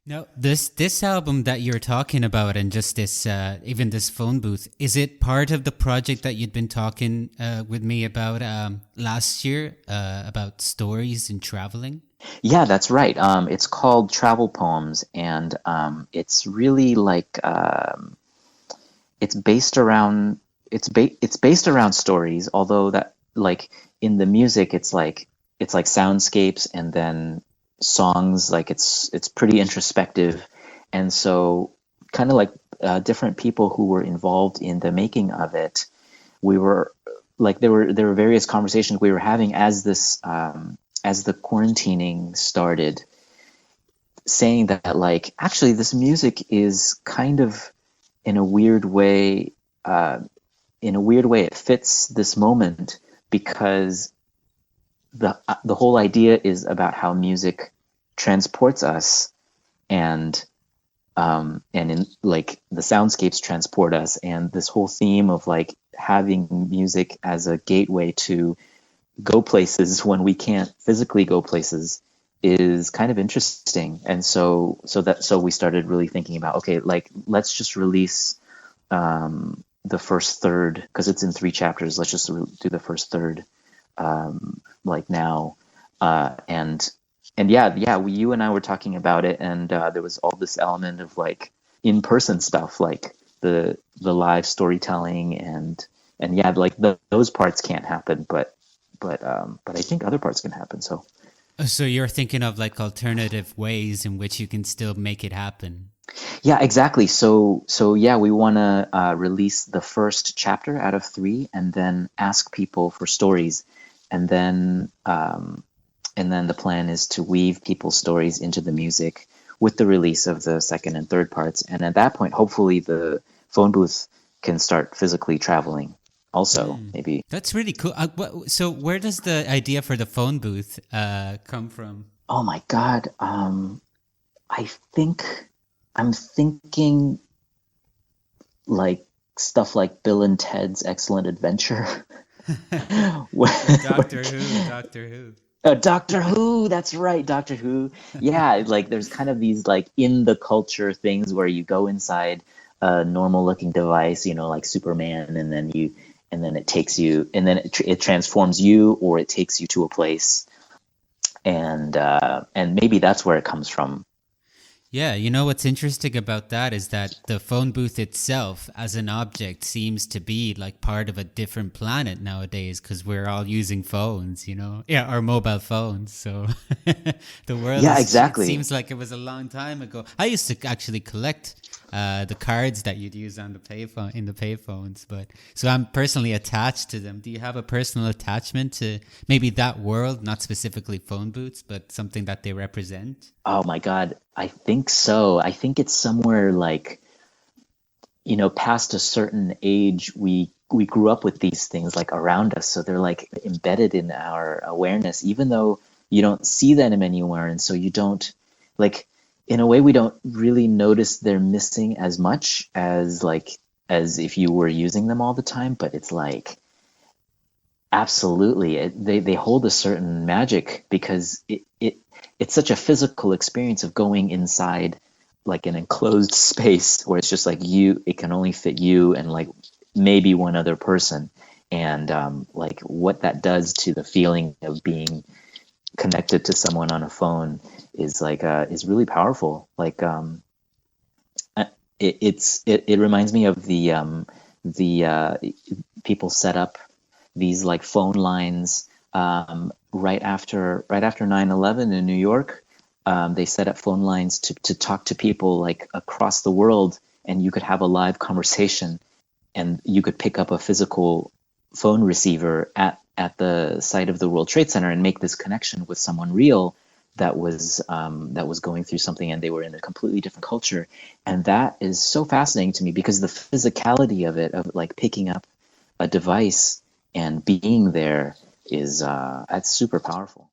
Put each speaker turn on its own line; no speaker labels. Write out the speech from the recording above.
Now, this album that you're talking about, and just this, even this phone booth, is it part of the project that you'd been talking with me about last year about stories and traveling?
Yeah, that's right. It's called Travel Poems, and it's really like it's based around it's based around stories. Although that like in the music, it's like soundscapes and then songs. Like it's pretty introspective, and so kind of like different people who were involved in the making of it. We were like there were various conversations we were having as this as the quarantining started, saying that like actually this music is kind of in a weird way uh, it fits this moment because the whole idea is about how music transports us, and and in like the soundscapes transport us, and this whole theme of like having music as a gateway to go places when we can't physically go places is kind of interesting. And so we started really thinking about, okay, like let's just release the first third because it's in three chapters. Let's just do the first third like now. And yeah, you and I were talking about it, and there was all this element of like in-person stuff, like the live storytelling, and yeah, like those parts can't happen, but I think other parts can happen. So
So you're thinking of like alternative ways in which you can still make it happen.
yeah, exactly. So yeah, we want to release the first chapter out of three, and then ask people for stories, and then the plan is to weave people's stories into the music with the release of the second and third parts, and at that point, hopefully, the phone booth can start physically traveling. Also,
Mm.
maybe.
That's really cool. So where does the idea for the phone booth come from?
Oh my God. I think I'm thinking like stuff like Bill and Ted's Excellent Adventure.
Doctor Who, Doctor Who.
Doctor Who, that's right, Doctor Who. Yeah, like there's kind of these like in the culture things where you go inside a normal looking device, like Superman, and then it takes you, and then it transforms you, or it takes you to a place, and maybe that's where it comes from.
Yeah, you know what's interesting about that is that the phone booth itself as an object seems to be like part of a different planet nowadays because we're all using phones, you know? Yeah, our mobile phones. So the world
Yeah,
is, it
exactly.
seems like it was a long time ago. I used to actually collect the cards that you'd use on the payphone in the payphones, but so I'm personally attached to them. Do you have a personal attachment to maybe that world, not specifically phone booths, but something that they represent?
Oh my God, I think so. I think it's somewhere like, past a certain age, we grew up with these things like around us, so they're like embedded in our awareness, even though you don't see them anywhere, and so you don't like, in a way, we don't really notice they're missing as much as like as if you were using them all the time. But it's like absolutely, they hold a certain magic because it's such a physical experience of going inside like an enclosed space where it's just like it can only fit you and like maybe one other person, and like what that does to the feeling of being connected to someone on a phone is like is really powerful. Like it reminds me of the people set up these like phone lines right after 9/11 in New York. They set up phone lines to talk to people like across the world, and you could have a live conversation, and you could pick up a physical phone receiver at the site of the World Trade Center and make this connection with someone real that was going through something, and they were in a completely different culture. And that is so fascinating to me because the physicality of it, of like picking up a device and being there, is that's super powerful.